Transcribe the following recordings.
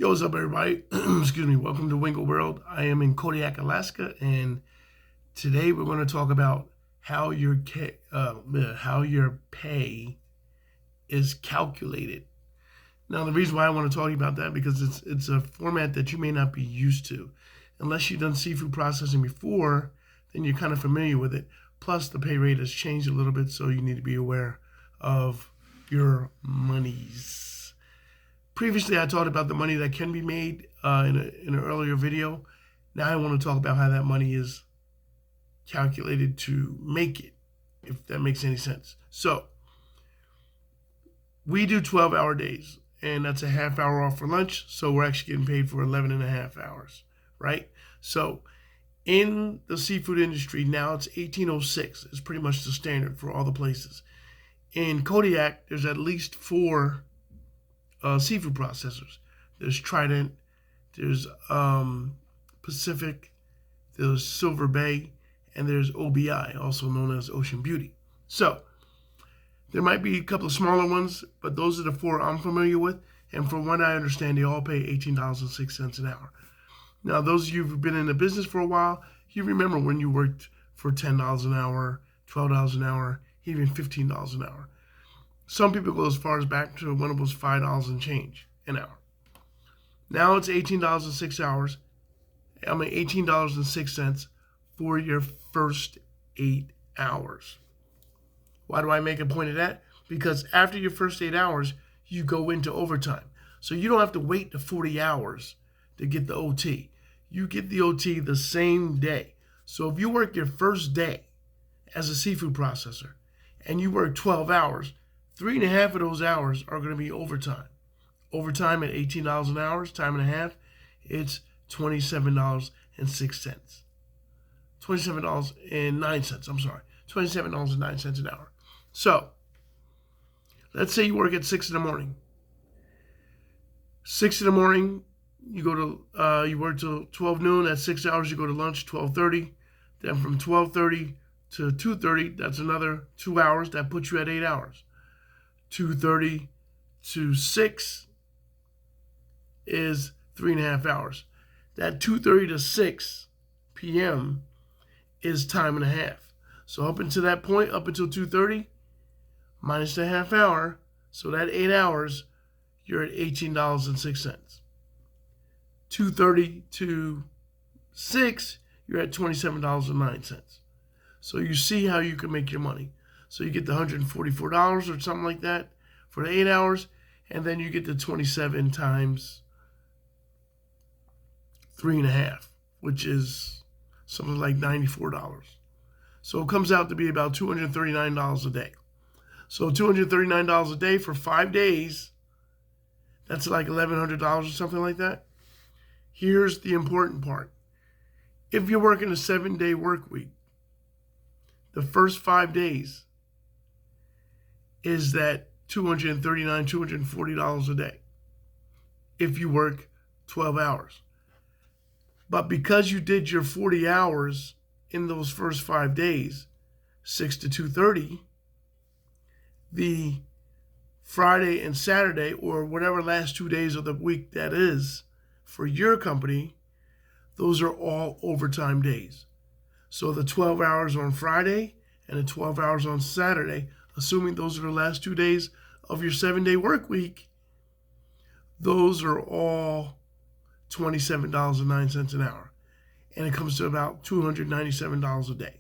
Yo, what's up, everybody? Excuse me. Welcome to Wingo World. I am in Kodiak, Alaska, and today we're going to talk about how your pay is calculated. Now, the reason why I want to talk about that because it's a format that you may not be used to, unless you've done seafood processing before. Then you're kind of familiar with it. Plus, the pay rate has changed a little bit, so you need to be aware of your monies. Previously, I talked about the money that can be made in an earlier video. Now I want to talk about how that money is calculated to make it, if that makes any sense. So, we do 12-hour days, and that's a half hour off for lunch, so we're actually getting paid for 11 and a half hours, right? So, in the seafood industry, now it's 1806. It's pretty much the standard for all the places. In Kodiak, there's at least four seafood processors. There's Trident, there's Pacific, there's Silver Bay, and there's OBI, also known as Ocean Beauty. So there might be a couple of smaller ones, but those are the four I'm familiar with. And from what I understand, they all pay $18.06 an hour. Now, those of you who've been in the business for a while, you remember when you worked for $10 an hour, $12 an hour, even $15 an hour. Some people go as far as back to when it was $5 and change an hour. Now it's $18.06 for your first 8 hours. Why do I make a point of that? Because after your first 8 hours, you go into overtime. So you don't have to wait the 40 hours to get the OT. You get the OT the same day. So if you work your first day as a seafood processor and you work 12 hours, 3.5 of those hours are going to be overtime. Overtime at $18 an hour, time and a half, it's $27.06. $27.09, I'm sorry. $27.09 an hour. So, let's say you work at 6 in the morning. 6 in the morning, you go to you work till 12 noon. At 6 hours, you go to lunch, 12:30. Then from 12:30 to 2:30, that's another 2 hours. That puts you at 8 hours. 2:30 to 6 is 3.5 hours. That 2:30 to 6 p.m. is time and a half. So up until that point, up until 2:30, minus the half hour, so that 8 hours, you're at $18.06. 2:30 to 6, you're at $27.09. So you see how you can make your money. So you get the $144 or something like that for the 8 hours, and then you get the 27 times 3.5, which is something like $94. So it comes out to be about $239 a day. So $239 a day for 5 days, that's like $1,100 or something like that. Here's the important part. If you're working a 7-day work week, the first 5 days is that $240 a day if you work 12 hours. But because you did your 40 hours in those first 5 days, 6 to 2:30, the Friday and Saturday, or whatever last 2 days of the week that is for your company, those are all overtime days. So the 12 hours on Friday and the 12 hours on Saturday, assuming those are the last 2 days of your 7-day work week, those are all $27.09 an hour. And it comes to about $297 a day.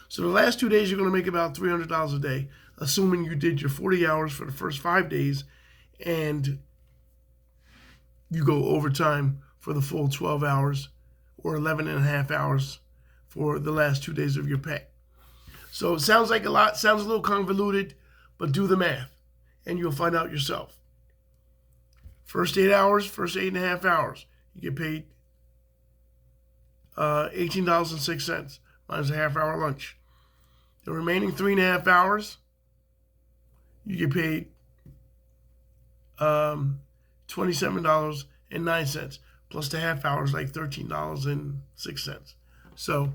So the last 2 days, you're going to make about $300 a day, assuming you did your 40 hours for the first 5 days and you go overtime for the full 12 hours or 11 and a half hours for the last 2 days of your pay. So it sounds like a lot, sounds a little convoluted, but do the math and you'll find out yourself. First 8 hours, first 8.5 hours, you get paid $18.06 minus a half hour lunch. The remaining 3.5 hours, you get paid $27.09 plus the half hours, like $13.06. So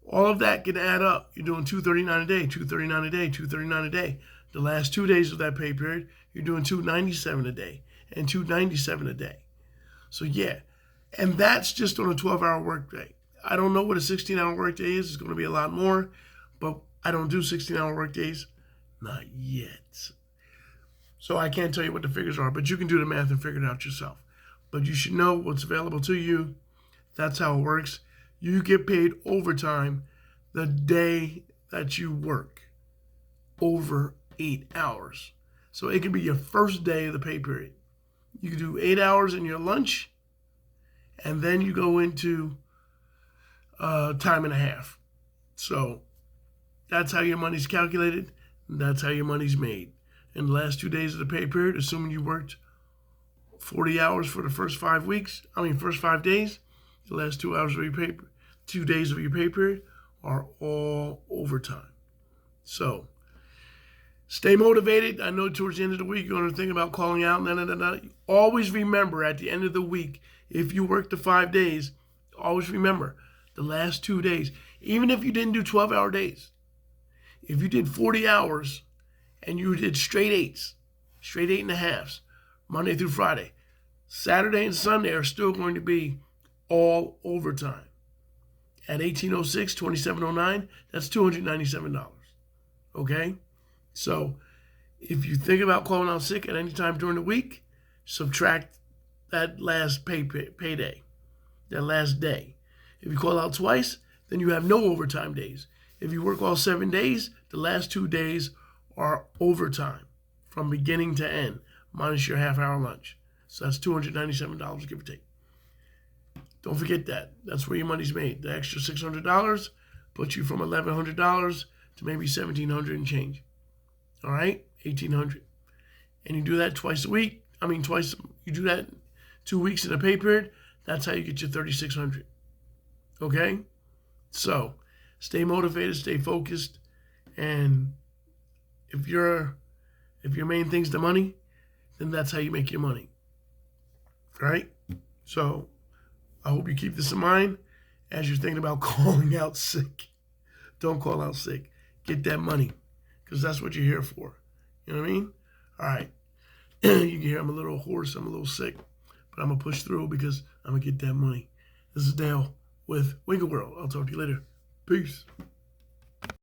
all of that can add up. You're doing $239 a day, $239 a day, $239 a day. The last 2 days of that pay period, you're doing $297 a day and $297 a day. So yeah, and that's just on a 12-hour workday. I don't know what a 16-hour workday is. It's going to be a lot more, but I don't do 16-hour workdays, not yet. So I can't tell you what the figures are, but you can do the math and figure it out yourself. But you should know what's available to you. That's how it works. You get paid overtime the day that you work over 8 hours. So it could be your first day of the pay period. You can do 8 hours in your lunch, and then you go into time and a half. So that's how your money's calculated, and that's how your money's made. In the last 2 days of the pay period, assuming you worked 40 hours for the first 5 days, the last 2 hours of your pay, 2 days of your pay period are all overtime. So stay motivated. I know towards the end of the week you're going to think about calling out. Always remember at the end of the week, if you work the 5 days, always remember the last 2 days. Even if you didn't do 12-hour days, if you did 40 hours and you did straight 8s, straight 8.5s, Monday through Friday, Saturday and Sunday are still going to be all overtime. At 1806, 2709, that's $297. Okay? So if you think about calling out sick at any time during the week, subtract that last payday, that last day. If you call out twice, then you have no overtime days. If you work all 7 days, the last 2 days are overtime from beginning to end, minus your half-hour lunch. So that's $297, give or take. Don't forget that. That's where your money's made. The extra $600 puts you from $1,100 to maybe $1,700 and change. All right? $1,800. And you do that twice a week. You do that 2 weeks in a pay period. That's how you get your $3,600. Okay? So stay motivated, stay focused, and if your main thing's the money, then that's how you make your money. All right? So I hope you keep this in mind as you're thinking about calling out sick. Don't call out sick. Get that money, because that's what you're here for. You know what I mean? All right. You can hear I'm a little hoarse. I'm a little sick, but I'm going to push through because I'm going to get that money. This is Dale with Wingo World. I'll talk to you later. Peace.